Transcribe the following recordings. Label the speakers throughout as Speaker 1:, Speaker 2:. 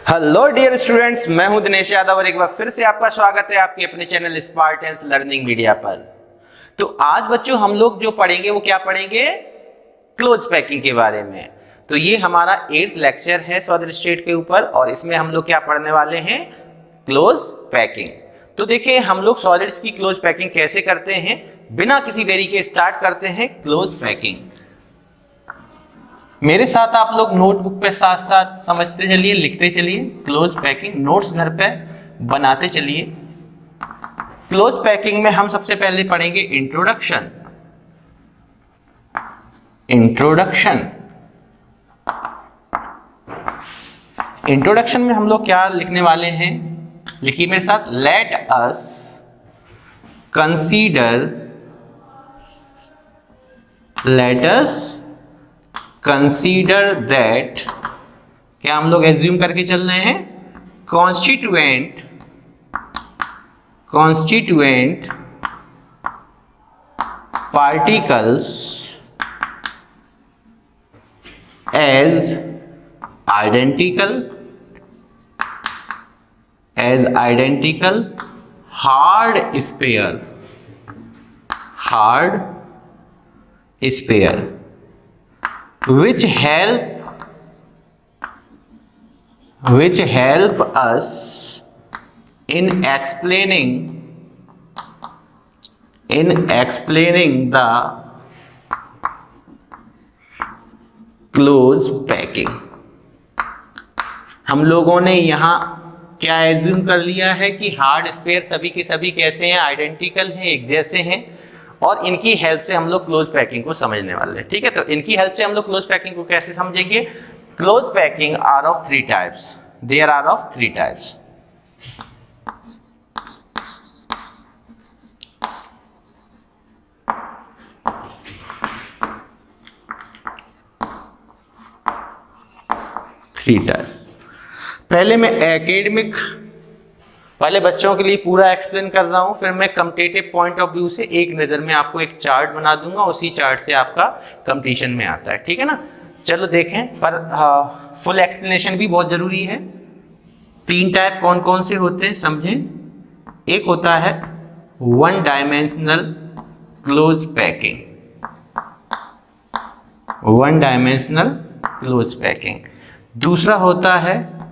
Speaker 1: Hello dear students, मैं हूं दिनेश यादव और एक बार फिर से आपका स्वागत है आपके अपने चैनल स्पार्टेंस लर्निंग मीडिया पर। तो आज बच्चों हम लोग जो पढ़ेंगे वो क्या पढ़ेंगे? क्लोज पैकिंग के बारे में। तो ये हमारा 8th लेक्चर है सॉलिड स्टेट के ऊपर और इसमें हम लोग क्या पढ़ने वाले हैं? Close packing. तो देखिए हम लोग सॉलिड्स की क्लोज पैकिंग कैसे करते हैं, बिना किसी देरी के स्टार्ट करते हैं क्लोज पैकिंग। मेरे साथ आप लोग नोटबुक पे साथ साथ समझते चलिए, लिखते चलिए। क्लोज पैकिंग नोट्स घर पे बनाते चलिए। क्लोज पैकिंग में हम सबसे पहले पढ़ेंगे इंट्रोडक्शन। इंट्रोडक्शन में हम लोग क्या लिखने वाले हैं? लिखिए मेरे साथ। लेट अस कंसीडर दैट, क्या हम लोग एज्यूम करके चल रहे हैं? Constituent particles as identical hard sphere which help us in explaining the close packing. हम लोगों ने यहाँ क्या एज्यूम कर लिया है कि हार्ड स्पेयर सभी के सभी कैसे हैं? आइडेंटिकल हैं, एक जैसे हैं, और इनकी हेल्प से हम लोग क्लोज पैकिंग को समझने वाले हैं। ठीक है, तो इनकी हेल्प से हम लोग क्लोज पैकिंग को कैसे समझेंगे? Close packing are of 3 types. There are of 3 types. पहले मैं एकेडमिक वाले बच्चों के लिए पूरा एक्सप्लेन कर रहा हूं, फिर मैं कम्पिटिटिव पॉइंट ऑफ व्यू से एक नज़र में आपको एक चार्ट बना दूंगा, उसी चार्ट से आपका कंपटीशन में आता है। ठीक है ना? चलो देखें, पर फुल एक्सप्लेनेशन भी बहुत ज़रूरी है। 3 टाइप कौन कौन से होते हैं समझें। एक होता है 1 डायमेंशनल क्लोज पैकिंग, दूसरा होता है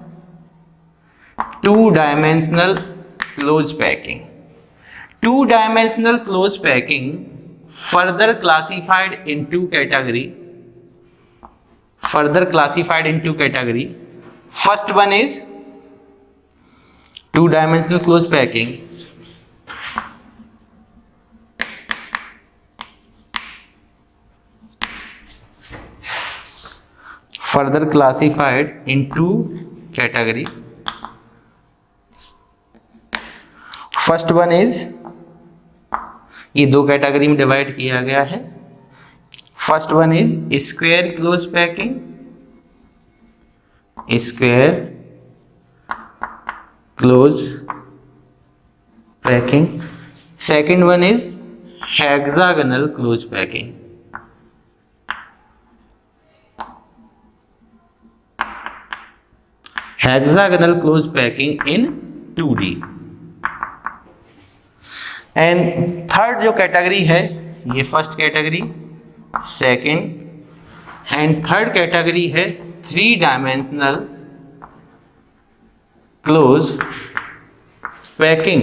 Speaker 1: 2 dimensional close packing. 2 dimensional close packing further classified into category. First one is 2 dimensional close packing further classified into category. First one is, ये 2 कैटेगरी में डिवाइड किया गया है। First one is square close packing. Second one is hexagonal close packing. Hexagonal close packing in 2D। And third जो category है, ये first category, second and third category है 3 dimensional close packing.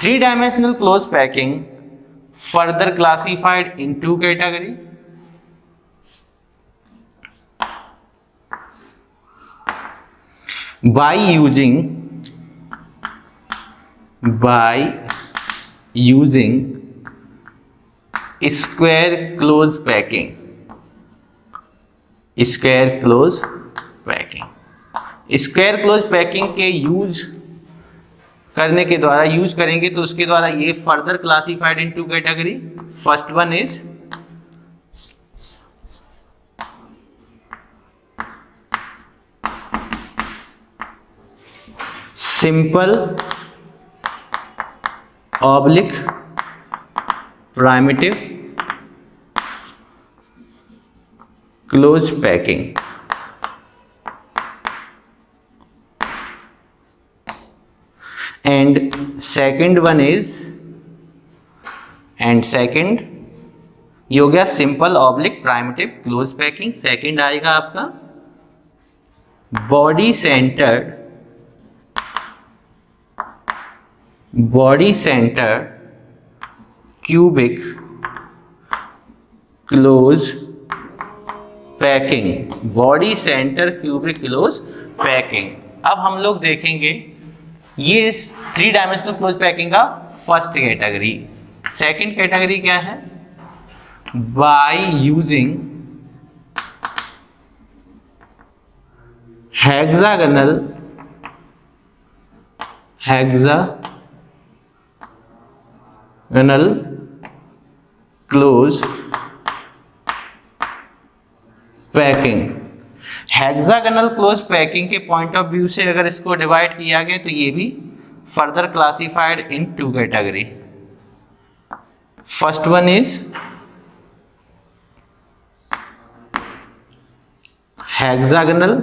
Speaker 1: 3 dimensional close packing further classified in 2 category. by using square close packing. Square close packing के use करने के द्वारा, use करेंगे तो उसके द्वारा ये further classified in 2 category. First one is simple oblique primitive close packing. Second one is, and second ये हो गया simple oblique primitive close packing. Second आएगा आपका body centred cubic close packing, body centre cubic close packing. अब हम लोग देखेंगे ये 3 डायमेंशनल क्लोज पैकिंग का फर्स्ट कैटेगरी। सेकंड कैटेगरी क्या है? Bye using hexagonal close packing. Hexagonal close packing के पॉइंट ऑफ व्यू से अगर इसको डिवाइड किया गया तो ये भी further classified in 2 category. First one is hexagonal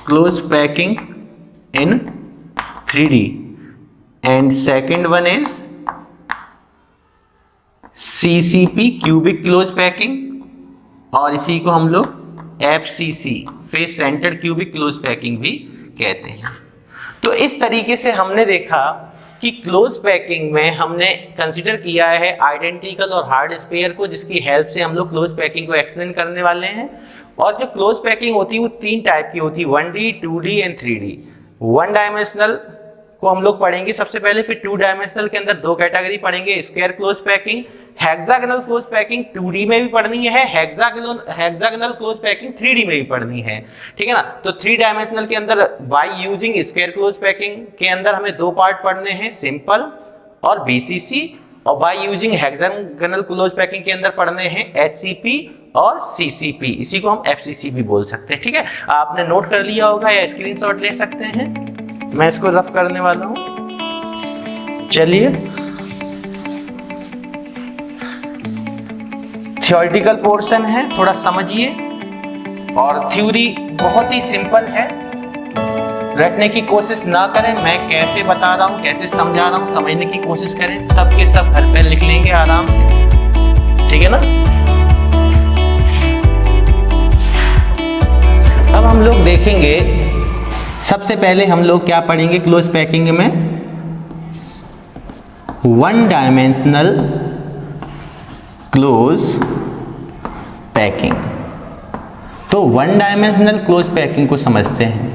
Speaker 1: close packing in 3D and second one is CCP cubic close packing, और इसी को हम लोग FCC face centred cubic close packing भी कहते हैं। तो इस तरीके से हमने देखा कि क्लोज पैकिंग में हमने कंसीडर किया है आइडेंटिकल और हार्ड स्पेयर को, जिसकी हेल्प से हम लोग क्लोज पैकिंग को एक्सप्लेन करने वाले हैं। और जो क्लोज पैकिंग होती है वो 3 टाइप की होती है, 1D, 2D and 3D। 1 dimensional को हम लोग पढ़ेंगे सबसे पहले, फिर 2 डायमेंशनल के अंदर 2 कैटेगरी पढ़ेंगे, square close packing, hexagonal close packing 2D में भी पढ़नी है, हेक्सागोनल क्लोज पैकिंग 3D में भी पढ़नी है, ठीक है ना। तो 3 डायमेंशनल के अंदर bye using square close packing के अंदर हमें 2 पार्ट पढ़ने हैं, सिंपल और BCC, और bye using hexagonal close packing के अंदर पढ़ने हैं HCP और CCP, इसी को हम FCC भी बोल सकते हैं, ठीक है। आपने नोट कर लिया होगा या स्क्रीनशॉट ले सकते हैं, मैं इसको रफ करने वाला हूं। चलिए थ्योरेटिकल पोर्शन है, थोड़ा समझिए, और थ्योरी बहुत ही सिंपल है, रटने की कोशिश ना करें। मैं कैसे बता रहा हूं, कैसे समझा रहा हूं, समझने की कोशिश करें, सब के सब घर पे लिख लेंगे आराम से, ठीक है ना। अब हम लोग देखेंगे, सबसे पहले हम लोग क्या पढ़ेंगे क्लोज पैकिंग में, 1 डायमेंशनल क्लोज पैकिंग। तो 1 डायमेंशनल क्लोज पैकिंग को समझते हैं।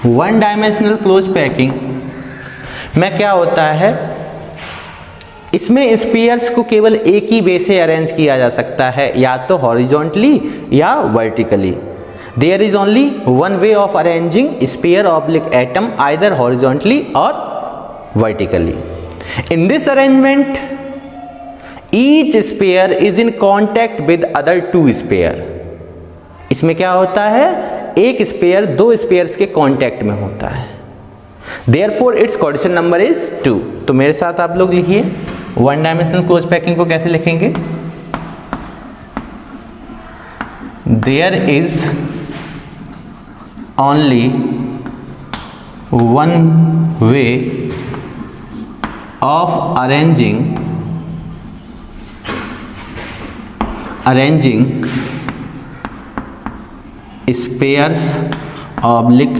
Speaker 1: 1 डायमेंशनल क्लोज पैकिंग में क्या होता है, इसमें स्पेयर्स को केवल एक ही वे से अरेंज किया जा सकता है, या तो हॉरिजॉन्टली या vertically. There is only one way of arranging sphere oblique atom, either horizontally और vertically. In this arrangement each sphere is in contact with other 2 sphere. इसमें क्या होता है, एक स्पेयर 2 स्पेयर्स के कॉन्टैक्ट में होता है, therefore its coordination number is 2। तो मेरे साथ आप लोग लिखिए 1 डायमेंशनल क्लोज पैकिंग को कैसे लिखेंगे, there is only one way of arranging spares oblique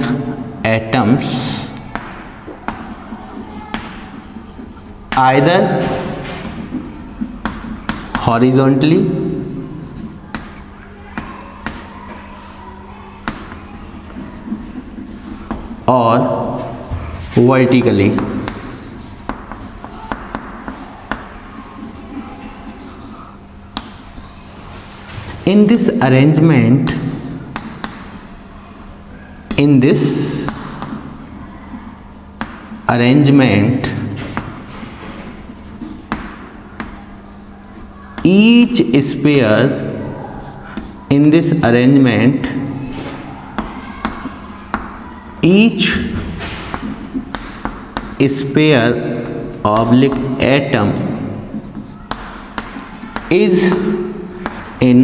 Speaker 1: atoms, either horizontally or vertically. In this arrangement, each sphere in this arrangement, each sphere oblique atom is in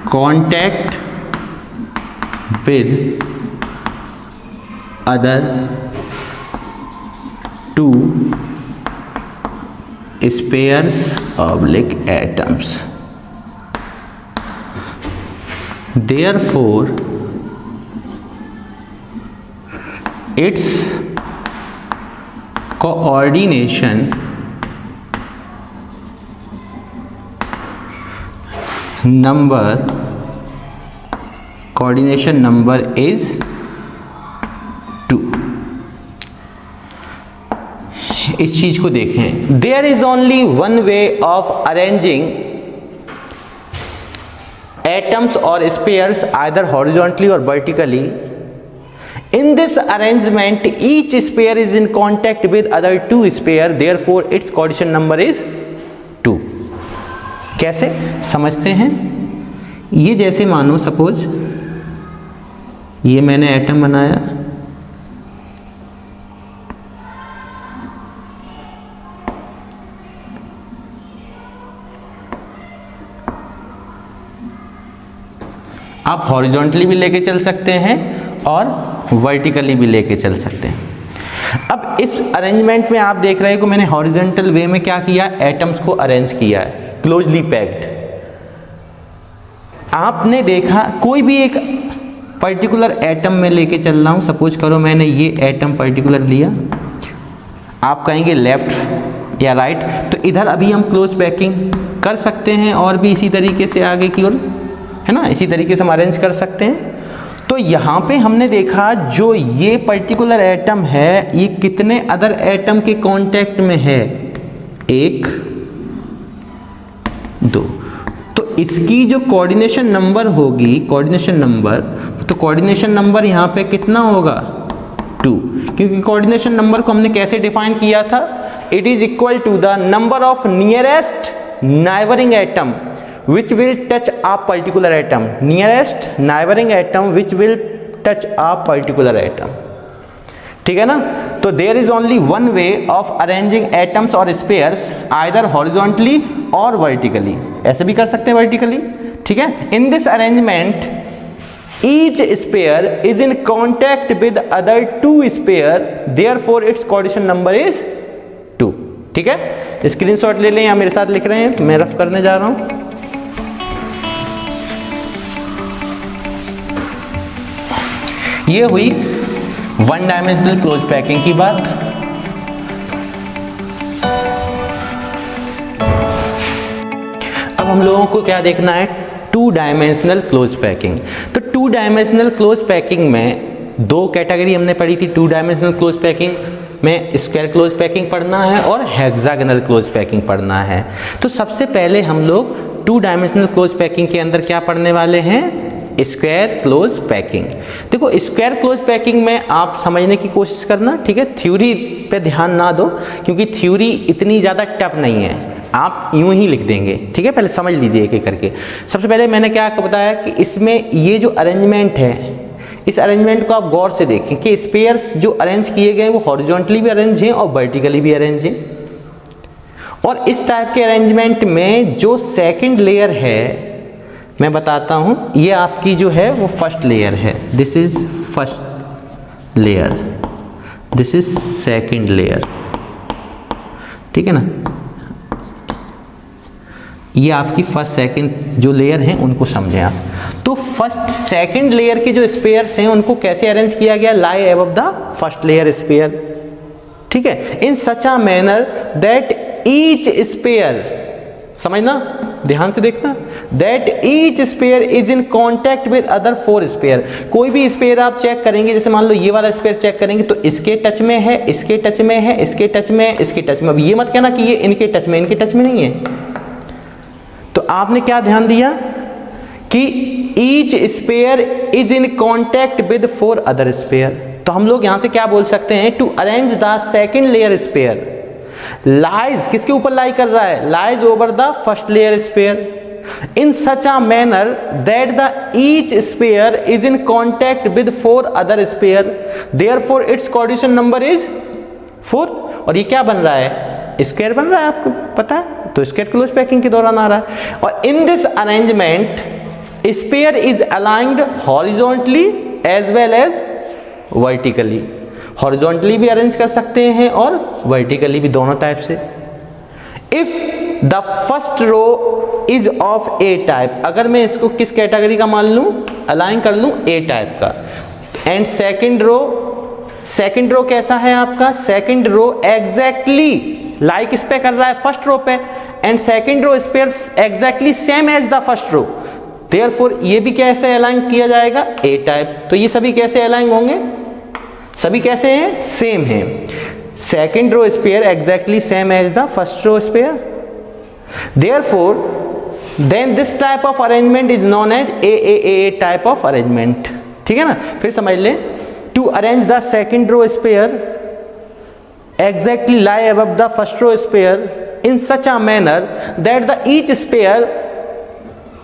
Speaker 1: contact with other two spheres oblique atoms. Therefore, its coordination number is 2. इस चीज को देखें, there is only one way of arranging atoms और spheres either horizontally और vertically. In this arrangement, each sphere is in contact with other two sphere, therefore its coordination number is 2. कैसे समझते हैं? ये जैसे मानो सपोज ये मैंने एटम बनाया, आप हॉरिजॉन्टली भी लेके चल सकते हैं और वर्टिकली भी लेके चल सकते हैं. अब इस अरेंजमेंट में आप देख रहे हो कि मैंने हॉरिजॉन्टल वे में क्या किया, एटम्स को अरेंज किया है क्लोजली पैक्ड. आपने देखा कोई भी एक पर्टिकुलर एटम में लेके चल रहा हूं, सपोज करो मैंने ये एटम पर्टिकुलर लिया, आप कहेंगे लेफ्ट या राइट, तो इधर अभी हम क्लोज पैकिंग कर सकते हैं और भी इसी तरीके से आगे की ओर, है ना, इसी तरीके से हम अरेंज कर सकते हैं. तो यहाँ पे हमने देखा जो ये पर्टिकुलर एटम है ये कितने अदर एटम के कांटेक्ट में है, 1 2. तो इसकी जो कोऑर्डिनेशन नंबर होगी, कोऑर्डिनेशन नंबर, तो कोऑर्डिनेशन नंबर यहाँ पे कितना होगा 2, क्योंकि कोऑर्डिनेशन नंबर को हमने कैसे डिफाइन किया था, it is equal to the number of nearest neighbouring atom which will touch a particular atom, nearest neighboring atom which will touch a particular atom. ठीक है ना. तो there is only one way of arranging atoms or spheres either horizontally or vertically. ऐसे भी कर सकते हैं vertically. ठीक है. In this arrangement each sphere is in contact with other two sphere, therefore its coordination number is 2. ठीक है. Screenshot ले लें या मेरे साथ लिख रहे हैं, मैं रफ करने जा रहा हूं. ये हुई वन डायमेंशनल क्लोज पैकिंग की बात. अब हम लोगों को क्या देखना है, 2 डायमेंशनल क्लोज पैकिंग. तो 2 डायमेंशनल क्लोज पैकिंग में 2 कैटेगरी हमने पढ़ी थी. 2 डायमेंशनल क्लोज पैकिंग में स्क्वायर क्लोज पैकिंग पढ़ना है और हेक्सागोनल क्लोज पैकिंग पढ़ना है. तो सबसे पहले हम लोग 2 डायमेंशनल क्लोज पैकिंग के अंदर क्या पढ़ने वाले हैं, स्क्वायर क्लोज पैकिंग. देखो स्क्वायर क्लोज पैकिंग में आप समझने की कोशिश करना, ठीक है. थ्योरी पे ध्यान ना दो क्योंकि थ्योरी इतनी ज़्यादा टफ नहीं है, आप यूं ही लिख देंगे. ठीक है, पहले समझ लीजिए एक एक करके. सबसे पहले मैंने क्या बताया कि इसमें ये जो अरेंजमेंट है, इस अरेंजमेंट को आप गौर से देखें कि स्पेयर्स जो अरेंज किए गए वो हॉरिजॉन्टली भी अरेंज हैं और वर्टिकली भी अरेंज हैं. और इस टाइप के अरेंजमेंट में जो सेकेंड लेयर है मैं बताता हूं, ये आपकी जो है वो फर्स्ट लेयर है. This is first layer, this is second layer. ठीक है ना. ये आपकी फर्स्ट सेकंड जो लेयर हैं उनको समझें आप. तो फर्स्ट सेकंड लेयर के जो स्पेयर्स हैं उनको कैसे अरेंज किया गया, lie above the first layer sphere. ठीक है, in such a manner that each sphere, समझना, ध्यान से देखना, that each sphere is in contact with other 4 sphere. कोई भी स्पेयर आप चेक करेंगे, जैसे मान लो ये वाला स्पेयर चेक करेंगे तो इसके टच में है, इसके टच में है, इसके टच में है, इसके टच में. अब ये मत कहना कि ये इनके टच में, इनके टच में नहीं है. तो आपने क्या ध्यान दिया कि each sphere is in contact with 4 other sphere. तो हम लोग यहां से क्या बोल सकते हैं, to arrange the second layer sphere lies, किसके ऊपर लाई कर रहा है, lies over the first layer sphere in such a manner that the each sphere is in contact with 4 other sphere, therefore its coordination number is 4. और ये क्या बन रहा है, स्क्वायर बन रहा है, आपको पता है. तो स्क्वायर क्लोज पैकिंग के दौरान आ रहा है. और in this arrangement sphere is aligned horizontally as well as vertically. Horizontally भी अरेंज कर सकते हैं और वर्टिकली भी, दोनों टाइप से। If the first row is of A type, अगर मैं इसको किस कैटेगरी का मान लूं, अलाइन कर लूं ए टाइप का। एंड सेकंड रो कैसा है आपका, सेकंड रो एग्जैक्टली लाइक इस पे कर रहा है फर्स्ट रो पे, and second row sphere exactly same as the first row, therefore ये भी कैसे अलाइन किया जाएगा, ए टाइप। तो ये सभी कैसे अलाइन होंगे, सभी कैसे हैं, सेम है। Second row sphere exactly same as the first row sphere, therefore then this type of arrangement is known as A type of arrangement. ठीक है ना, फिर समझ लें, to arrange the second row sphere exactly lie above the first row sphere in such a manner that the each sphere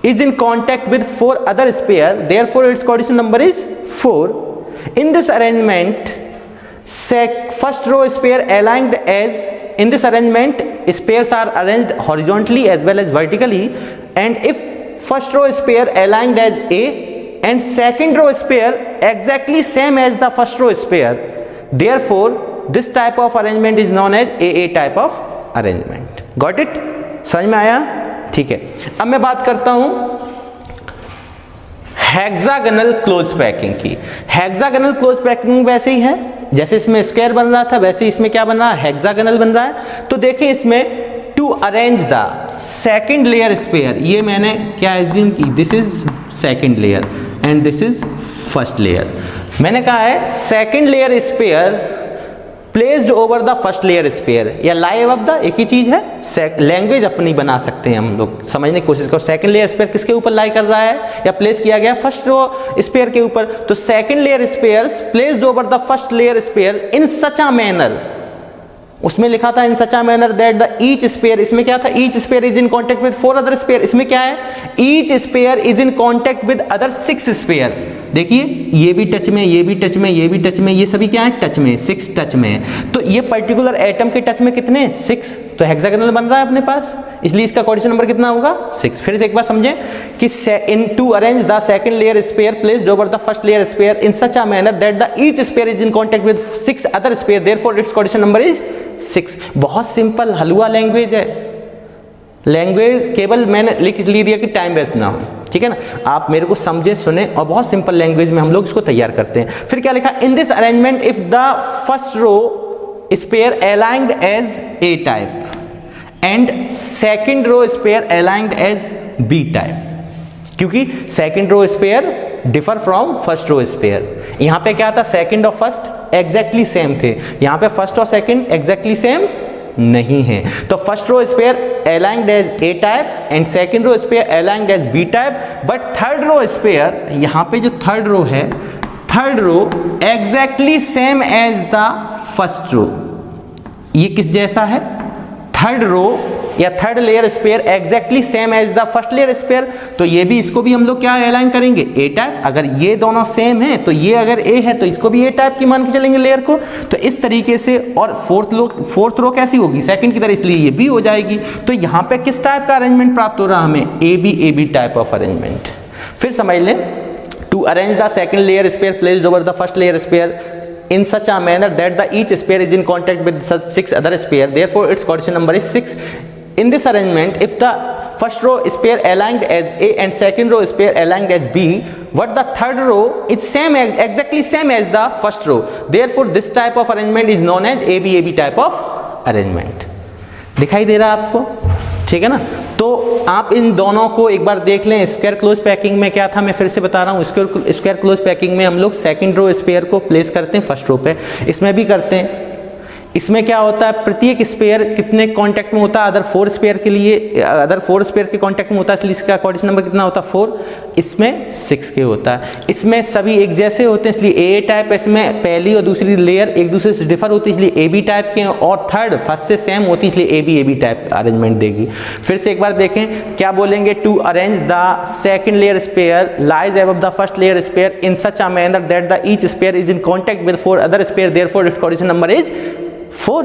Speaker 1: is in contact with 4 other sphere, therefore its coordinate number is 4. In this arrangement, first row sphere aligned as, in this arrangement spheres are arranged horizontally as well as vertically, and if first row sphere aligned as A and second row sphere exactly same as the first row sphere, therefore this type of arrangement is known as AA type of arrangement. Got it? समझ में आया? ठीक है, अब मैं बात करता हूं हेक्सागोनल क्लोज पैकिंग की। हेक्सागोनल क्लोज पैकिंग वैसे ही है, जैसे इसमें स्क्वायर बन रहा था वैसे इसमें क्या बन रहा है, हेक्सागोनल बन रहा है। तो देखिए इसमें to arrange the second layer sphere, ये मैंने क्या एज्यूम की, this is second layer and this is first layer. मैंने कहा है second layer sphere placed over the first layer sphere या लाई अबव द, एक ही चीज है। लैंग्वेज अपनी बना सकते हैं हम लोग, समझने की कोशिश करो। सेकंड लेयर स्पेयर किसके ऊपर लाई कर रहा है या प्लेस किया गया, फर्स्ट रो स्पेयर के ऊपर। तो second layer sphere placed over the first layer sphere in such a manner, उसमें लिखा था in such a manner that the each sphere, इसमें क्या था, each sphere is in contact with 4 other sphere. इसमें क्या है, each sphere is in contact with other 6 sphere. देखिए ये भी टच में, ये भी टच में, ये भी टच में, ये सभी क्या है, टच में, 6 टच में है। तो ये पर्टिकुलर एटम के टच में कितने, 6। तो हेक्सागोनल बन रहा है अपने पास, इसलिए इसका कोऑर्डिनेट नंबर कितना होगा, 6। फिर से एक बार समझें कि in to arrange the second layer sphere placed over the first layer sphere in such a manner that the each sphere is in contact with 6 other sphere, therefore its coordinate number is 6। बहुत simple हलवा language है, language केवल मैंने लिख इसलिए दिया कि time waste ना हो। ठीक है ना, आप मेरे को समझे सुने, और बहुत सिंपल लैंग्वेज में हम लोग इसको तैयार करते हैं। फिर क्या लिखा, in this arrangement if the first row sphere aligned as A type and second row sphere aligned as B type, क्योंकि second row sphere differ from first row sphere. यहां पे क्या था, सेकंड और फर्स्ट एग्जैक्टली सेम थे, यहां पे first और सेकंड एग्जैक्टली सेम नहीं है। तो first row sphere aligned as A type and second row sphere aligned as B type, but third row sphere, यहां पे जो थर्ड रो है, third row exactly same as the first row. ये किस जैसा है, थर्ड रो या third layer sphere exactly same as the first layer sphere. तो ये भी, इसको भी हम लोग क्या अलाइन करेंगे, ए टाइप। अगर ये दोनों सेम है तो ये अगर ए है तो इसको भी ए टाइप की मान के चलेंगे लेयर को। तो इस तरीके से, और फोर्थ रो कैसी होगी, सेकंड की तरह, इसलिए ये भी हो जाएगी। तो यहाँ पे किस टाइप का अरेंजमेंट प्राप्त हो रहा हमें, A B type of arrangement. फिर समझ लें, to arrange the second layer sphere placed over the first layer sphere in such a manner that the each sphere is in contact with 6 other sphere, therefore its coordinate number is 6. In this arrangement, if the first row sphere aligned as A and second row sphere aligned as B, but the third row is exactly same as the first row, therefore this type of arrangement is known as AB type of arrangement. दिखाई दे रहा है आपको, ठीक है ना। तो आप इन दोनों को एक बार देख लें। स्क्वायर क्लोज पैकिंग में क्या था, मैं फिर से बता रहा हूँ। स्क्वायर क्लोज पैकिंग में हम लोग सेकंड रो स्पेयर को प्लेस करते हैं फर्स्ट रो पे, इसमें भी करते हैं। इसमें क्या होता है, प्रत्येक स्पेयर कितने कांटेक्ट में होता है, अदर 4 स्पेयर के लिए, अदर 4 स्पेयर के कांटेक्ट में होता है, इसलिए इसका कोऑर्डिनेट नंबर कितना होता है, 4। इसमें 6 के होता है। इसमें सभी एक जैसे होते हैं, इसलिए ए टाइप, इसमें पहली और दूसरी लेयर एक दूसरे से डिफर होती है, इसलिए ए बी टाइप के, और थर्ड फर्स्ट से सेम होती है, इसलिए ए बी टाइप अरेंजमेंट देगी। फिर से एक बार देखें क्या बोलेंगे, to arrange the second layer sphere lies above the first layer sphere in such a manner that the each sphere is in contact with 4 other sphere, therefore its coordinate number is 4.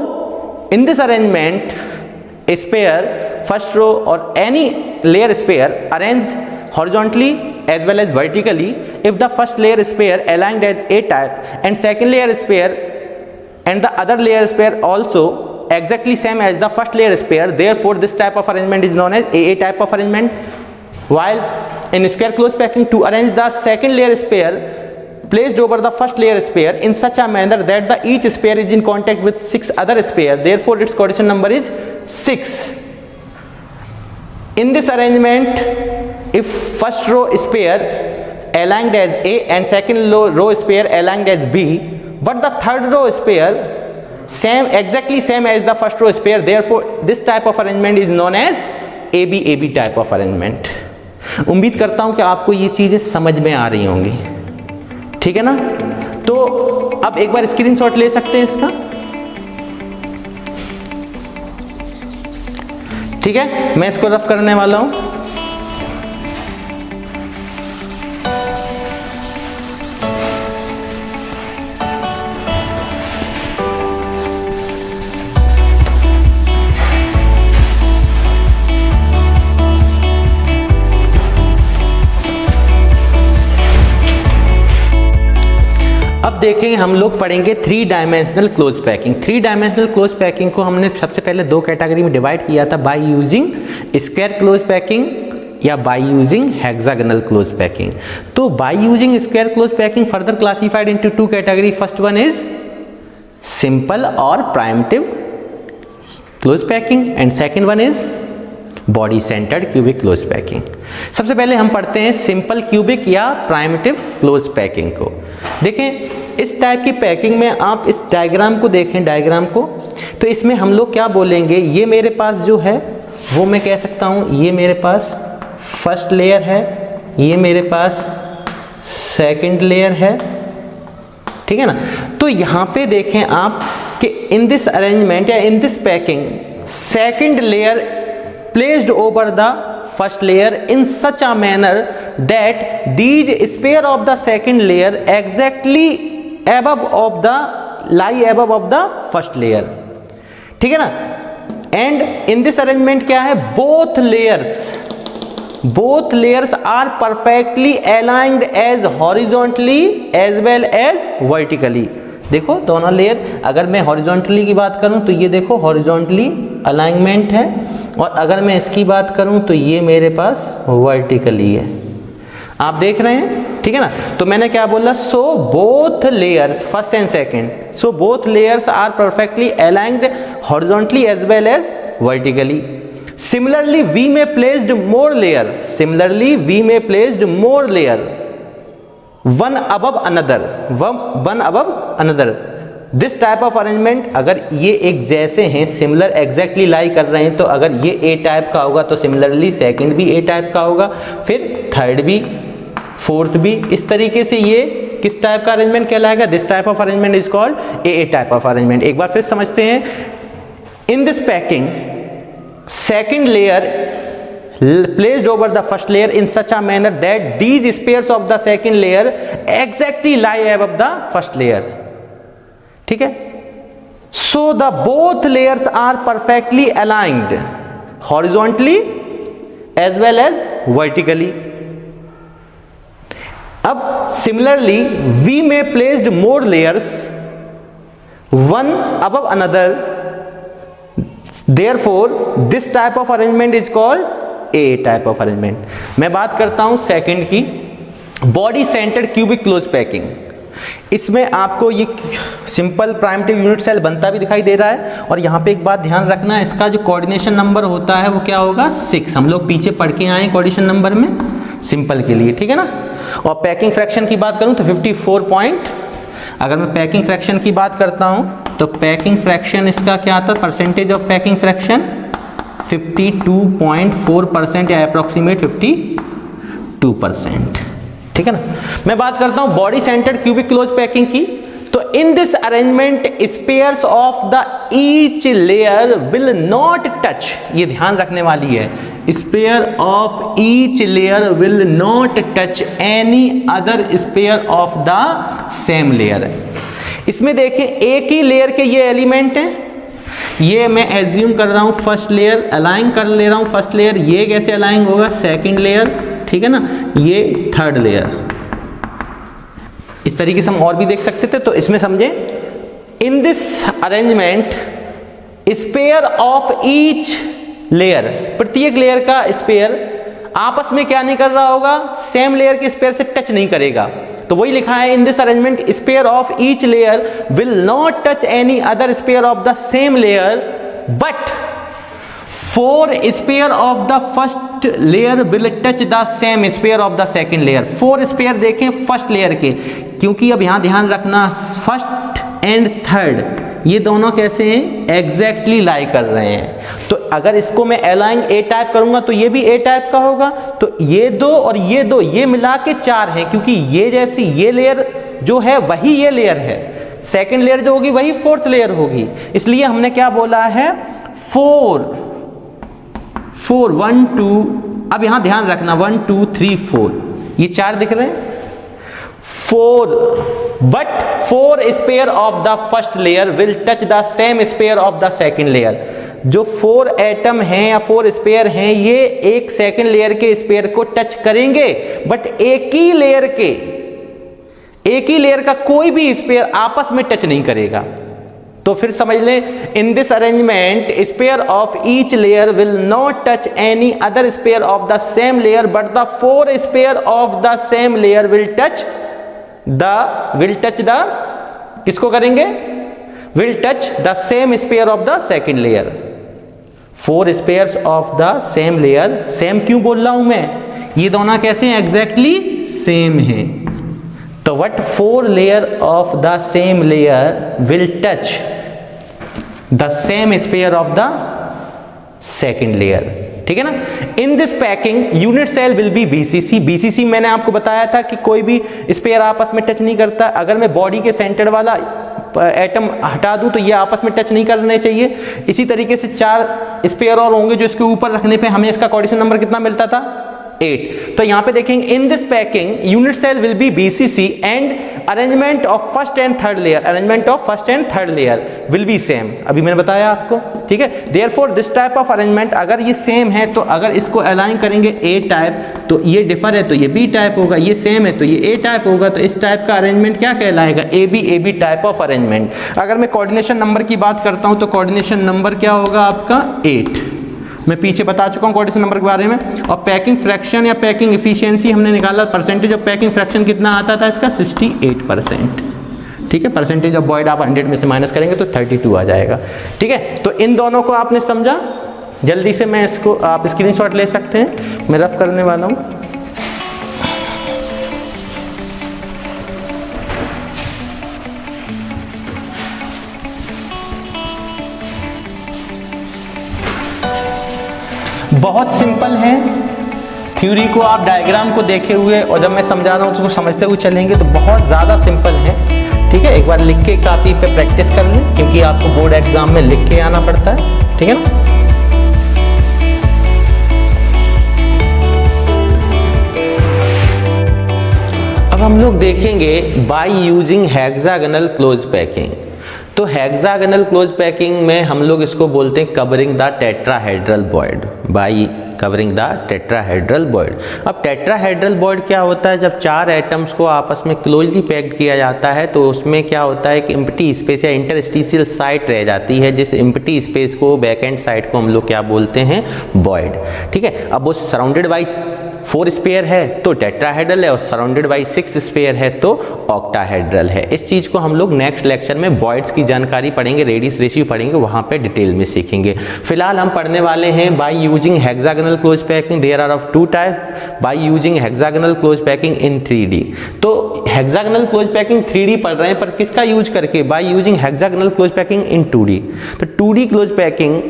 Speaker 1: In this arrangement, a sphere, first row or any layer sphere arranged horizontally as well as vertically if the first layer is pair aligned as A type and second layer is pair and the other layer is pair also exactly same as the first layer is pair. Therefore this type of arrangement is known as AA type of arrangement. While in square close packing, to arrange the second layer is pair placed over the first layer sphere in such a manner that the each sphere is in contact with 6 other sphere, therefore its coordination number is 6. In this arrangement, if first row sphere aligned as A and second row sphere aligned as B, but the third row sphere exactly same as the first row sphere, therefore this type of arrangement is known as AB type of arrangement. उम्मीद करता हूं कि आपको ये चीजें समझ में आ रही होंगी, ठीक है ना। तो अब एक बार स्क्रीनशॉट ले सकते हैं इसका, ठीक है। मैं इसको रफ करने वाला हूं। अब देखेंगे हम लोग पढ़ेंगे 3 dimensional close packing. 3 dimensional close packing को हमने सबसे पहले 2 कैटेगरी में डिवाइड किया था, by using square close packing या by using hexagonal close packing. तो by using square close packing further classified into 2 category. First one is simple और primitive close packing and second one is body centred cubic close packing. सबसे पहले हम पढ़ते हैं simple cubic या primitive close packing को। देखें इस टाइप की पैकिंग में आप इस डायग्राम को देखें, डायग्राम को, तो इसमें हम लोग क्या बोलेंगे, ये मेरे पास जो है वो मैं कह सकता हूँ ये मेरे पास फर्स्ट लेयर है, ये मेरे पास सेकंड लेयर है, ठीक है ना। तो यहाँ पे देखें आप कि इन दिस अरेंजमेंट या in this packing second layer placed over the first layer in such a manner that these sphere of the second layer exactly above of the lie above of the first layer, ठीक है ना। and in this arrangement क्या है, both layers are perfectly aligned as horizontally as well as vertically। देखो दोनों layer, अगर मैं horizontally की बात करूं तो ये देखो हॉरिजॉन्टली अलाइनमेंट है, और अगर मैं इसकी बात करूं तो ये मेरे पास वर्टिकली है, आप देख रहे हैं, ठीक है ना। तो मैंने क्या बोला, so both layers first and second, so both layers are perfectly aligned horizontally as well as vertically. Similarly we में placed more layer one above another this type of arrangement. अगर ये एक जैसे हैं, सिमिलर एग्जैक्टली लाई कर रहे हैं, तो अगर ये ए टाइप का होगा तो सिमिलरली सेकंड भी ए टाइप का होगा, फिर थर्ड भी, फोर्थ भी। इस तरीके से ये किस टाइप का अरेंजमेंट कहलाएगा, this type of arrangement is called a type of arrangement. एक बार फिर समझते हैं, in this packing second layer placed over the first layer in such a manner that these spheres of the second layer exactly lie above the first layer, ठीक है। so the both layers are perfectly aligned horizontally as well as vertically। अब similarly we may placed more layers one above another, therefore this type of arrangement is called A type of arrangement. मैं बात करता हूं second की, body centred cubic close packing. इसमें आपको ये simple primitive unit cell बनता भी दिखाई दे रहा है, और यहाँ पे एक बात ध्यान रखना है, इसका जो कोऑर्डिनेशन नंबर होता है वो क्या होगा, 6। हम लोग पीछे पढ़ के आए कोऑर्डिनेशन नंबर में सिंपल के लिए, ठीक है ना। और पैकिंग फ्रैक्शन की बात करूं तो 54 पॉइंट। अगर मैं पैकिंग फ्रैक्शन की बात करता हूं तो पैकिंग फ्रैक्शन इसका क्या आता है, परसेंटेज ऑफ पैकिंग फ्रैक्शन 52.4% या अप्रोक्सीमेट 52%, ठीक है ना। मैं बात करता हूं body centred cubic close packing की, तो in this arrangement spheres of the each layer will not touch, ये ध्यान रखने वाली है, sphere of each layer will not touch any other sphere of the same layer. इसमें देखें एक ही लेयर के ये एलिमेंट हैं, ये मैं एज्यूम कर रहा हूं फर्स्ट लेयर, अलाइन कर ले रहा हूं फर्स्ट लेयर, ये कैसे अलाइन होगा, सेकंड लेयर, ठीक है ना, ये थर्ड लेयर। इस तरीके से हम और भी देख सकते थे। तो इसमें समझे, in this arrangement sphere of each layer, प्रत्येक लेयर का स्पेयर आपस में क्या नहीं कर रहा होगा, सेम लेयर के स्पेयर से टच नहीं करेगा। तो वही लिखा है, in this arrangement sphere of each layer will not touch any other sphere of the same layer, but 4 sphere of the first layer will touch the same sphere of the second layer. 4 sphere देखें first layer के, क्योंकि अब यहां ध्यान रखना first and third ये दोनों कैसे हैं, एग्जैक्टली लाई कर रहे हैं। तो अगर इसको मैं अलाइन ए टाइप करूंगा तो ये भी ए टाइप का होगा। तो ये दो और ये दो ये मिला के 4 हैं, क्योंकि ये जैसी ये लेयर जो है वही ये लेयर है, सेकेंड लेयर जो होगी वही फोर्थ लेयर होगी। इसलिए हमने क्या बोला है, 4 1 2, अब यहां ध्यान रखना 1 2 3 4 ये 4 दिख रहे हैं, 4 but 4 sphere of the first layer will touch the same sphere of the second layer. जो 4 एटम हैं या 4 स्पेयर हैं ये एक सेकेंड लेयर के स्पेयर को टच करेंगे, बट एक ही लेयर का कोई भी स्पेयर आपस में टच नहीं करेगा। तो फिर समझ लें, in this arrangement sphere of each layer will not touch any other sphere of the same layer, but the 4 sphere of the same layer will touch the किसको करेंगे, will touch the same sphere of the second layer. 4 spheres of the same layer, same क्यों बोल रहा हूं मैं, ये दोनों कैसे हैं, एग्जैक्टली सेम है। तो what 4 layer of the same layer will touch the same sphere of the second layer, ठीक है ना। इन this packing unit cell will be BCC. BCC मैंने आपको बताया था कि कोई भी स्पेयर आपस में टच नहीं करता। अगर मैं बॉडी के सेंटर वाला एटम हटा दूं तो ये आपस में टच नहीं करने चाहिए। इसी तरीके से 4 स्पेयर और होंगे जो इसके ऊपर रखने पे हमें इसका कोऑर्डिनेशन नंबर कितना मिलता था, 8। तो यहां पे देखेंगे, in this packing unit cell will be BCC and arrangement of first and third layer will be same. अभी मैंने बताया आपको, ठीक है। Therefore this type of arrangement, अगर ये सेम है तो अगर इसको अलाइन करेंगे ए टाइप तो ये डिफर है तो ये बी टाइप होगा, ये सेम है तो ये ए टाइप होगा। तो इस टाइप का अरेंजमेंट क्या कहलाएगा, A B type of arrangement. अगर मैं कोऑर्डिनेशन नंबर की बात करता हूं तो कोऑर्डिनेशन नंबर क्या होगा आपका, 8। मैं पीछे बता चुका हूं कोऑर्डिनेशन नंबर के बारे में। और पैकिंग फ्रैक्शन या पैकिंग एफिशिएंसी हमने निकाला, परसेंटेज ऑफ पैकिंग फ्रैक्शन कितना आता था इसका, 68%, ठीक है। परसेंटेज ऑफ बॉयड आप 100 में से माइनस करेंगे तो 32 आ जाएगा, ठीक है। तो इन दोनों को आपने समझा। जल्दी से मैं इसको आप स्क्रीनशॉट ले सकते हैं, मैं रफ करने वाला हूं। बहुत सिंपल है, थ्योरी को आप डायग्राम को देखे हुए और जब मैं समझा रहा हूँ उसको समझते हुए चलेंगे तो बहुत ज़्यादा सिंपल है, ठीक है। एक बार लिख के कापी पे प्रैक्टिस कर लें, क्योंकि आपको बोर्ड एग्जाम में लिख के आना पड़ता है, ठीक है ना। अब हम लोग देखेंगे by using hexagonal close packing. तो हेक्सागोनल क्लोज पैकिंग में हम लोग इसको बोलते हैं covering the tetrahedral void, by covering the tetrahedral void. अब टेट्राहेड्रल बॉयड क्या होता है, जब 4 एटम्स को आपस में क्लोजली पैक्ड किया जाता है तो उसमें क्या होता है कि एम्प्टी स्पेस या इंटरस्टिशियल साइट रह जाती है, जिस एम्प्टी स्पेस को बैक एंड साइड को हम लोग क्या बोलते हैं, बॉयड, ठीक है। अब वो सराउंडेड बाई 4 स्पेयर है तो टेट्राहेड्रल है, और सराउंडेड बाई 6 स्पेयर है तो ऑक्टाहेड्रल है। इस चीज को हम लोग नेक्स्ट लेक्चर में बॉयड्स की जानकारी पढ़ेंगे, रेडियस रेशियो पढ़ेंगे, वहां पे डिटेल में सीखेंगे। फिलहाल हम पढ़ने वाले हैं by using hexagonal close packing, there are of 2 type, by using hexagonal close packing in 3D। तो हेक्सागोनल क्लोज पैकिंग 3D पढ़ रहे हैं, पर किसका यूज करके, bye using hexagonal close packing इन 2D। तो 2D क्लोज पैकिंग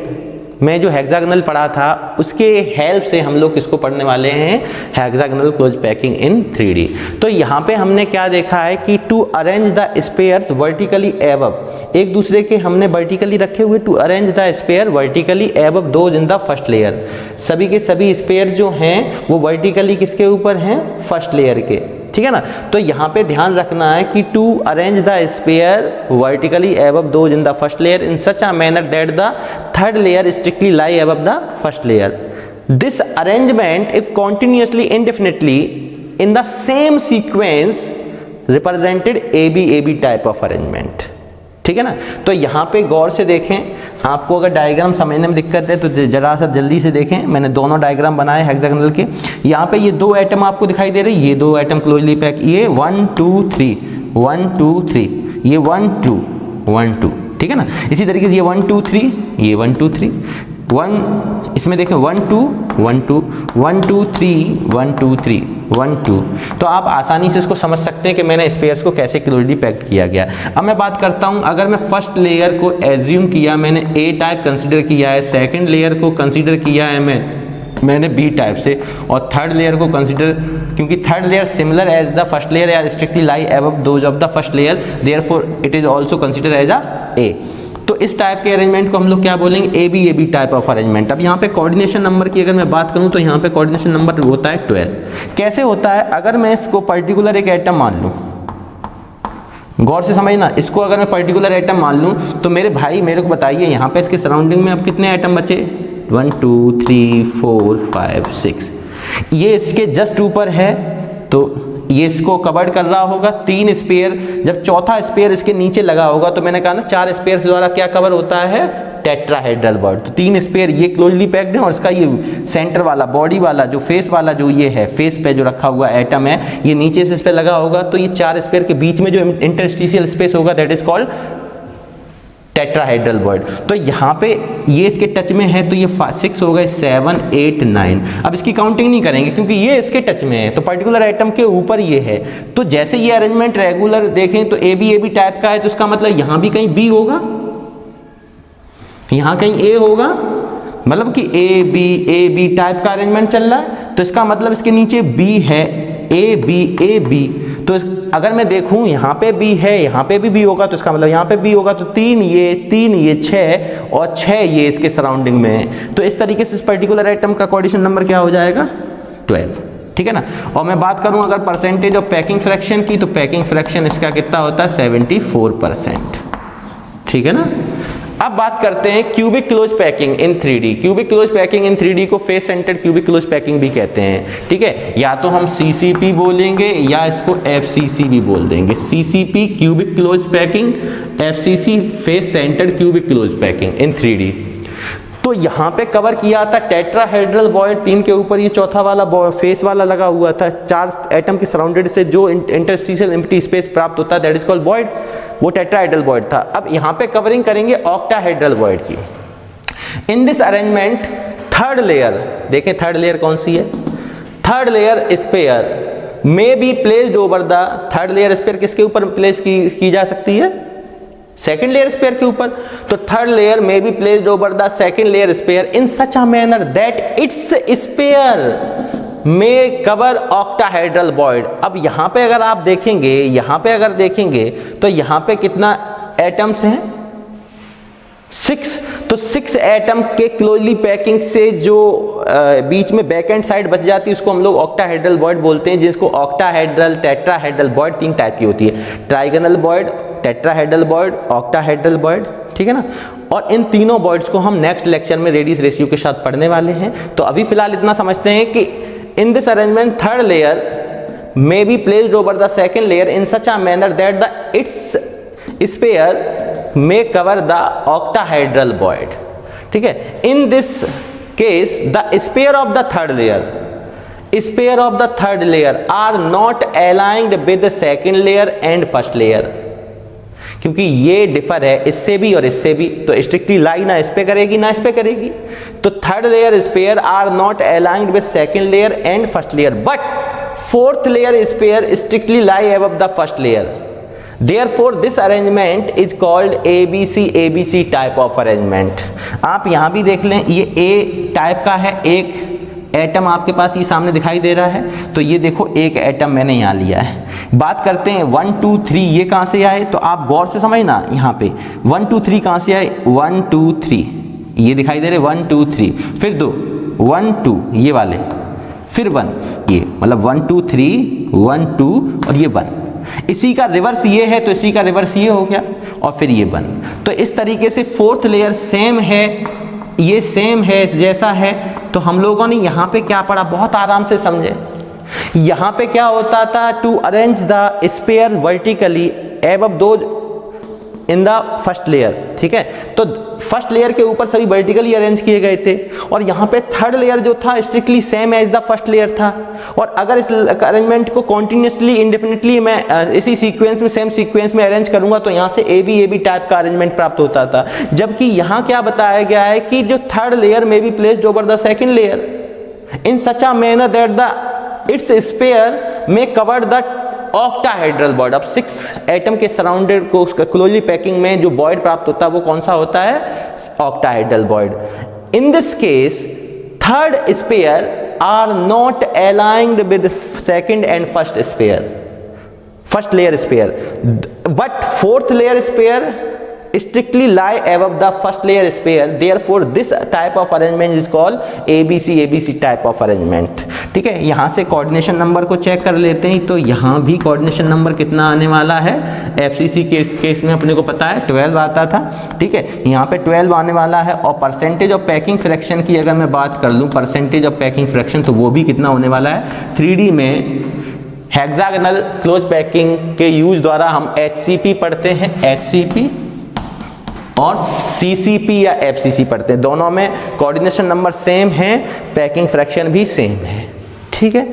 Speaker 1: में जो हेक्सागोनल पढ़ा था उसके हेल्प से हम लोग किसको पढ़ने वाले हैं, hexagonal close packing in 3D। तो यहाँ पे हमने क्या देखा है कि to arrange the spheres vertically above, एक दूसरे के हमने वर्टिकली रखे हुए, to arrange the sphere vertically above those in the first layer. सभी के सभी स्पेयर जो हैं वो वर्टिकली किसके ऊपर हैं, फर्स्ट लेयर के, ठीक है ना। तो यहाँ पे ध्यान रखना है कि to arrange the sphere vertically above those in the first layer in such a manner that the third layer strictly lie above the first layer. This arrangement if continuously indefinitely in the same sequence represented A B type of arrangement. ठीक है ना। तो यहाँ पे गौर से देखें, आपको अगर डायग्राम समझने में दिक्कत है तो जरा सा जल्दी से देखें। मैंने दोनों डायग्राम बनाए हेक्सागोनल के। यहाँ पे ये दो एटम आपको दिखाई दे रहे हैं, ये दो एटम क्लोजली पैक, ये 1 2 3 1 2 3, ये 1 2 1 2, ठीक है ना। इसी तरीके से ये 1 2 3, ये 1 2 3 1, इसमें देखें 1 2 1 2 1 2 3 1 2 3 1 2। तो आप आसानी से इसको समझ सकते हैं कि मैंने स्पेयर्स को कैसे क्लोजली पैक्ड किया गया। अब मैं बात करता हूं, अगर मैं फर्स्ट लेयर को एज्यूम किया, मैंने ए टाइप कंसीडर किया है, सेकंड लेयर को कंसीडर किया है मैंने बी टाइप से, और थर्ड लेयर को कंसीडर, क्योंकि third layer similar as the first layer या strictly lie above those of the first layer, therefore it is also consider as a A. तो इस टाइप के अरेंजमेंट को हम लोग क्या बोलेंगे, A B type of arrangement. अब यहाँ पे कोऑर्डिनेशन नंबर की अगर मैं बात करूँ तो यहाँ पे कोऑर्डिनेशन नंबर होता है 12। कैसे होता है, अगर मैं इसको पर्टिकुलर एक एटम मान लूँ, गौर से समझना, इसको अगर मैं पर्टिकुलर एटम मान लूँ तो मेरे भाई मेरे को बताइए यहाँ पे इसके सराउंडिंग में अब कितने एटम बचे, 1 2 3 4 5 6। ये इसके जस्ट ऊपर है तो ये इसको कवर्ड कर रहा होगा 3 स्पेयर। जब चौथा स्पेयर इसके नीचे लगा होगा तो मैंने कहा ना 4 स्पेयर द्वारा क्या कवर होता है, टेट्राहेड्रल बॉडी। तो 3 स्पेयर ये क्लोजली पैक्ड है, और इसका ये सेंटर वाला बॉडी वाला जो फेस वाला जो ये है, फेस पे जो रखा हुआ एटम है, ये नीचे से इस पे लगा होगा। तो ये 4 स्पेयर के बीच में जो इंटरस्टिशियल स्पेस होगा that is called tetrahedral body. तो यहाँ पे ये इसके टच में है तो ये 6 हो गए, 7 8 9। अब इसकी काउंटिंग नहीं करेंगे क्योंकि ये इसके टच में है, तो पर्टिकुलर एटम के ऊपर ये है। तो जैसे ये अरेंजमेंट रेगुलर देखें तो ए बी टाइप का है, तो इसका मतलब यहाँ भी कहीं बी होगा, यहाँ कहीं ए होगा, मतलब कि ए बी टाइप का अरेंजमेंट चल रहा है। तो इसका मतलब इसके नीचे बी है, ए बी। तो अगर मैं देखूं यहाँ पे बी है, यहाँ पे भी बी होगा, तो इसका मतलब यहाँ पे बी होगा। तो 3 ये 6 और 6 ये इसके सराउंडिंग में है। तो इस तरीके से इस पर्टिकुलर आइटम का कोऑर्डिनेशन नंबर क्या हो जाएगा, 12। ठीक है ना। और मैं बात करूं अगर परसेंटेज ऑफ पैकिंग फ्रैक्शन की, तो पैकिंग फ्रैक्शन इसका कितना होता है, 74%। ठीक है ना। अब बात करते हैं cubic close packing in 3D। Cubic close packing in 3D को face centred cubic close packing भी कहते हैं। ठीक है, या तो हम CCP बोलेंगे या इसको FCC भी बोल देंगे। CCP cubic close packing, FCC face centred cubic close packing in 3D। तो यहाँ पे कवर किया था टेट्राहेड्रल बॉयड, 3 के ऊपर ये चौथा वाला फेस वाला लगा हुआ था, 4 एटम के सराउंडेड से जो इंटरस्टिशियल एम्प्टी स्पेस प्राप्त होता है दैट इज कॉल्ड बॉयड, वो टेट्राहेड्रल बॉयड था। अब यहाँ पे कवरिंग करेंगे ऑक्टाहेड्रल बॉयड की। In this arrangement third layer, देखें थर्ड लेयर कौन सी है, third layer sphere may be placed over the, third layer sphere किसके ऊपर प्लेस की जा सकती है, सेकेंड लेयर स्पेयर के ऊपर। तो third layer may be placed over the second layer sphere in such a manner that its sphere में कवर ऑक्टाहेड्रल बॉयड। अब यहाँ पे अगर आप देखेंगे, यहाँ पे अगर देखेंगे तो यहाँ पे कितना एटम्स हैं, 6। तो 6 एटम के क्लोजली पैकिंग से जो बीच में बैक एंड साइड बच जाती है उसको हम लोग ऑक्टाहेड्रल बॉयड बोलते हैं, जिसको ऑक्टाहेड्रल, टेट्राहेड्रल बॉयड 3 टाइप की होती है, trigonal void, tetrahedral void, octahedral void. ठीक है ना। और इन तीनों बॉयड्स को हम नेक्स्ट लेक्चर में रेडियस रेशियो के साथ पढ़ने वाले हैं। तो अभी फिलहाल इतना समझते हैं कि in this arrangement third layer may be placed over the second layer in such a manner that its sphere may cover the octahedral void. ठीक है। In this case the sphere of the third layer are not aligned with the second layer and first layer, क्योंकि ये differ है इससे भी और इससे भी, तो स्ट्रिक्टली लाई ना इस पे करेगी ना इस पे करेगी। तो third layer sphere are not aligned with second layer and first layer, but fourth layer sphere strictly lie above the first layer. Therefore this arrangement is called ABC type of arrangement. आप यहां भी देख लें, ये ए type का है, एक atom आपके पास ये सामने दिखाई दे रहा है। तो ये देखो एक एटम मैंने यहाँ लिया है। बात करते हैं 1 2 3 ये कहाँ से आए, तो आप गौर से समझना यहाँ पे 1 2 3 कहाँ से आए, 1 2 3 ये दिखाई दे रहे, 1 2 3, फिर 2 1 2 ये वाले, फिर 1 ये, मतलब 1 2 3 1 2 और ये 1। इसी का रिवर्स ये है तो इसी का रिवर्स ये हो गया, और फिर ये 1। तो इस तरीके से फोर्थ लेयर सेम है ये सेम है, जैसा है, तो हम लोगों ने यहाँ पे क्या पढ़ा, बहुत आराम से समझे। यहाँ पे क्या होता था, to arrange the sphere vertically above those in the first layer, ठीक है। तो फर्स्ट लेयर के ऊपर सभी वर्टिकली अरेंज किए गए थे, और यहाँ पे थर्ड लेयर जो था strictly same as the first layer था। और अगर इस अरेंजमेंट को कॉन्टिन्यूसली इंडेफिनिटली मैं इसी सीक्वेंस में, सेम सीक्वेंस में अरेंज करूंगा तो यहाँ से ए बी टाइप का अरेंजमेंट प्राप्त होता था। जबकि यहाँ क्या बताया गया है कि जो थर्ड लेयर में be placed over the second layer in such a manner that the its sphere में कवर द ऑक्टाहेड्रल बॉयड। अब 6 एटम के सराउंडेड को क्लोजली पैकिंग में जो बॉयड प्राप्त होता है वो कौन सा होता है, octahedral void. In this case third sphere are not aligned with second and first sphere, first layer sphere, but fourth layer sphere strictly lie above the first layer sphere, therefore this type of arrangement is called ABC type of arrangement। ठीक है, यहां से coordination number को check कर लेते हैं। तो यहां भी कोऑर्डिनेशन नंबर कितना आने वाला है, एफसीसी केस में अपने को पता है 12 आता था, ठीक है, यहाँ पे 12 आने वाला है। और परसेंटेज ऑफ पैकिंग फ्रैक्शन की अगर मैं बात कर लूँ, परसेंटेज ऑफ पैकिंग फ्रैक्शन, तो वो भी कितना होने वाला है, 3D में हेक्सागोनल क्लोज पैकिंग के यूज द्वारा हम HCP पढ़ते हैं, HCP, और CCP या FCC पढ़ते हैं। दोनों में कोऑर्डिनेशन नंबर सेम है, पैकिंग फ्रैक्शन भी सेम है, ठीक है।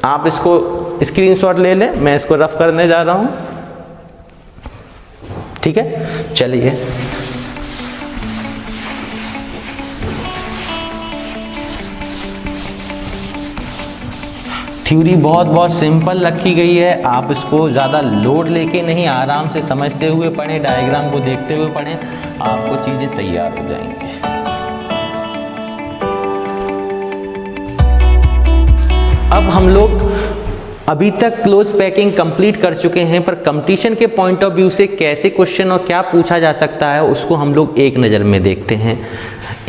Speaker 1: आप इसको स्क्रीनशॉट ले लें, मैं इसको रफ करने जा रहा हूं, ठीक है। चलिए, थ्योरी बहुत सिंपल रखी गई है, आप इसको ज़्यादा लोड लेके नहीं, आराम से समझते हुए पढ़ें, डायग्राम को देखते हुए पढ़ें, आपको चीज़ें तैयार हो जाएंगी। अब हम लोग अभी तक क्लोज पैकिंग कंप्लीट कर चुके हैं, पर कंपटीशन के पॉइंट ऑफ व्यू से कैसे क्वेश्चन और क्या पूछा जा सकता है उसको हम लोग एक नज़र में देखते हैं।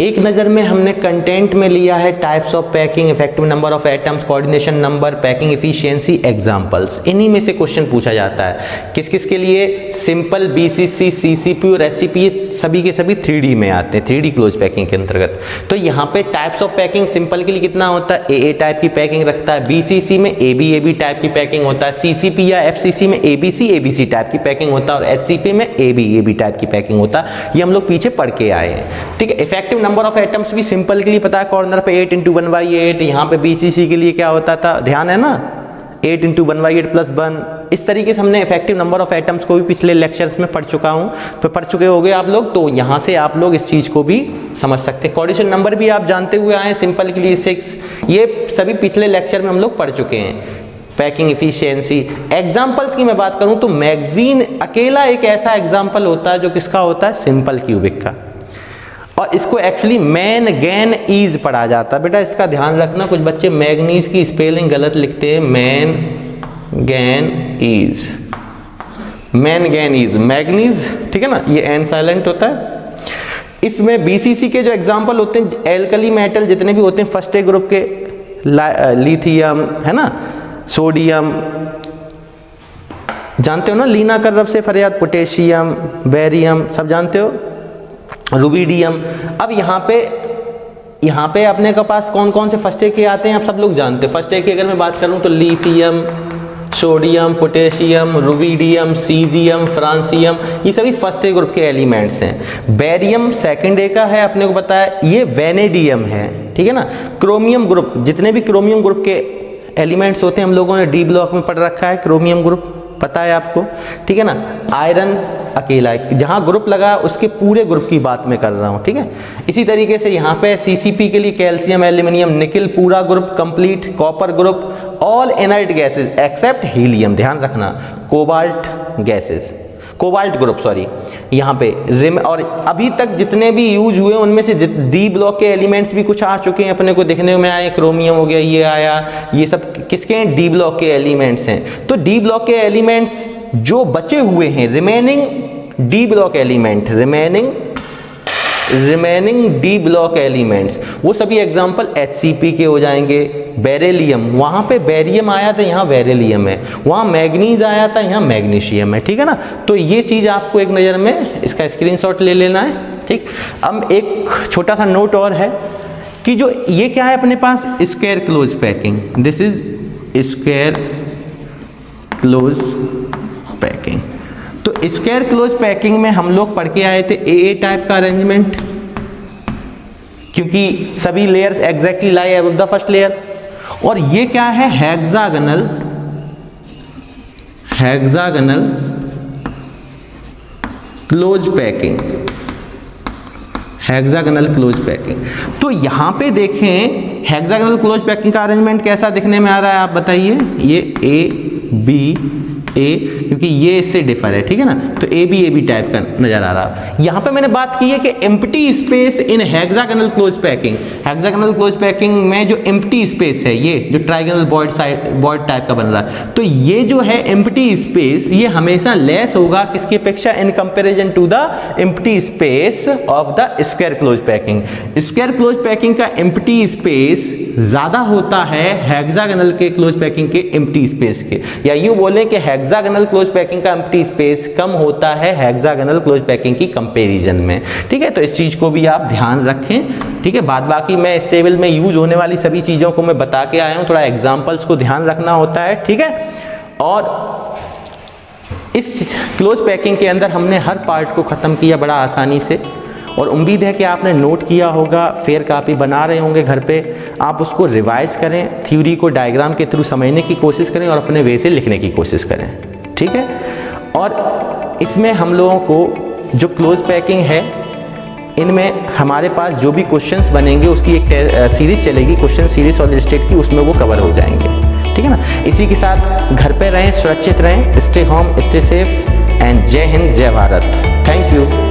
Speaker 1: एक नज़र में हमने कंटेंट में लिया है types of packing, effective number of atoms, coordination number, packing efficiency, examples. इन्हीं में से क्वेश्चन पूछा जाता है। किस किस के लिए, सिंपल, बीसीसी, सीसीपी और एचसीपी, सभी के सभी 3D में आते हैं, 3D क्लोज पैकिंग के अंतर्गत। तो यहाँ पे टाइप्स ऑफ पैकिंग सिंपल के लिए कितना होता है, ए टाइप की पैकिंग रखता है, बीसीसी में एबी टाइप की पैकिंग होता है, सीसीपी या एफसीसी में एबीसी टाइप की पैकिंग होता है, और एचसीपी में एबी टाइप की पैकिंग होता है। ये हम लोग पीछे पढ़ के आए हैं, ठीक है। इफेक्टिव नंबर ऑफ एटम्स भी सिंपल के लिए पता है, कॉर्नर पे 8 × 1/8। यहाँ पे बीसीसी के लिए क्या होता था, ध्यान है ना, 8 × 1/8 + 1। इस तरीके से हमने इफेक्टिव नंबर ऑफ एटम्स को भी पिछले लेक्चर्स में पढ़ चुका हूँ, तो पढ़ चुके होंगे आप लोग, तो यहाँ से आप लोग इस चीज को भी समझ सकते हैं। कोऑर्डिनेशन नंबर भी आप जानते हुए आए, सिंपल के लिए 6, ये सभी पिछले लेक्चर में हम लोग पढ़ चुके हैं। पैकिंग एफिशिएंसी, एग्जांपल्स की मैं बात करूं तो मैगजीन अकेला एक ऐसा एग्जांपल होता है जो किसका होता है, सिंपल क्यूबिक का, और इसको एक्चुअली मैंगनीज पढ़ा जाता है। बेटा इसका ध्यान रखना, कुछ बच्चे मैग्नीज की स्पेलिंग गलत लिखते हैं, मैंगनीज, मैग्नीज, ठीक है ना, ये एन साइलेंट होता है। इसमें बीसीसी के जो एग्जांपल होते हैं, एल्कली मेटल जितने भी होते हैं फर्स्ट ए ग्रुप के, लिथियम है ना, सोडियम, जानते हो ना, लीना कर्रब से फरियाद, पोटेशियम, बेरियम, सब जानते हो, रुबिडियम। अब यहाँ पे अपने के पास कौन कौन से फर्स्ट ए के आते हैं आप सब लोग जानते हो। फर्स्ट ए की अगर मैं बात करूँ तो lithium, sodium, potassium, rubidium, caesium, francium, ये सभी फर्स्ट ए ग्रुप के एलिमेंट्स हैं। बेरियम सेकंड ए का है, अपने को पता है, ये वेनेडियम है, ठीक है ना। क्रोमियम ग्रुप, जितने भी क्रोमियम ग्रुप के एलिमेंट्स होते हैं हम लोगों ने डी ब्लॉक में पढ़ रखा है, क्रोमियम ग्रुप पता है आपको, ठीक है ना। आयरन अकेला है, जहां ग्रुप लगा उसके पूरे ग्रुप की बात मैं कर रहा हूं, ठीक है। इसी तरीके से यहाँ पे सीसीपी के लिए कैल्शियम, एल्यूमिनियम, निकल पूरा group complete, copper group, all inert gases except helium, ध्यान रखना, cobalt gases, cobalt group sorry, यहाँ पे रिम। और अभी तक जितने भी यूज हुए उनमें से डी ब्लॉक के एलिमेंट्स भी कुछ आ चुके हैं, अपने को देखने में आए, क्रोमियम हो गया, ये आया, ये सब किसके हैं, डी ब्लॉक के एलिमेंट्स हैं। तो डी ब्लॉक के एलिमेंट्स जो बचे हुए हैं, remaining D block element, remaining D block elements, वो सभी एग्जांपल HCP के हो जाएंगे। बेरिलियम, वहां पे बेरियम आया था, यहाँ बेरिलियम है, वहां मैग्नीज आया था, यहाँ मैग्नीशियम है, ठीक है ना। तो ये चीज आपको एक नजर में इसका स्क्रीनशॉट ले लेना है। ठीक। अब एक छोटा सा नोट और है कि जो ये क्या है अपने पास, square close packing, this is square close packing. तो स्क्वायर क्लोज पैकिंग में हम लोग पढ़ के आए थे ए टाइप का अरेंजमेंट, क्योंकि सभी layers exactly lie above the first layer. और ये क्या है, hexagonal close packing, hexagonal close packing. तो यहां पे देखें हेक्सागोनल क्लोज पैकिंग का अरेंजमेंट कैसा दिखने में आ रहा है, आप बताइए। ये ए बी ए, क्योंकि ये इससे डिफर है, ठीक है ना, तो ए बी टाइप का नजर आ रहा है। यहां पे मैंने बात की है कि empty space in hexagonal close packing, hexagonal close packing में जो एम्प्टी स्पेस है, ये जो ट्राइगोनल बॉर्ड टाइप का बन रहा है, तो ये जो है एम्प्टी स्पेस, ये हमेशा लेस होगा किसकी अपेक्षा, in comparison to the empty space of the square close packing. Square close packing का एम्प्टी स्पेस ज्यादा होता है हेक्सागोनल के क्लोज पैकिंग के एम्प्टी स्पेस के, या यूं बोले कि हेक्सागोनल क्लोज पैकिंग का एम्प्टी स्पेस कम होता है हेक्सागोनल क्लोज पैकिंग की कंपैरिजन में, ठीक है। तो इस चीज को भी आप ध्यान रखें, ठीक है। बाद बाकी मैं इस टेबल में यूज होने वाली सभी चीजों को मैं बता के आया हूं, थोड़ा एग्जांपल्स को ध्यान रखना होता है, ठीक है। और इस क्लोज पैकिंग के अंदर हमने हर पार्ट को खत्म किया बड़ा आसानी से, और उम्मीद है कि आपने नोट किया होगा, फेयर कॉपी बना रहे होंगे घर पे, आप उसको रिवाइज करें, थ्योरी को डायग्राम के थ्रू समझने की कोशिश करें और अपने वे से लिखने की कोशिश करें, ठीक है। और इसमें हम लोगों को जो क्लोज पैकिंग है, इनमें हमारे पास जो भी क्वेश्चंस बनेंगे उसकी एक सीरीज चलेगी, क्वेश्चन सीरीज सॉलिड स्टेट की, उसमें वो कवर हो जाएंगे, ठीक है ना। इसी के साथ घर पे रहें, सुरक्षित रहें, stay home, stay safe and जय हिंद, जय भारत। Thank you.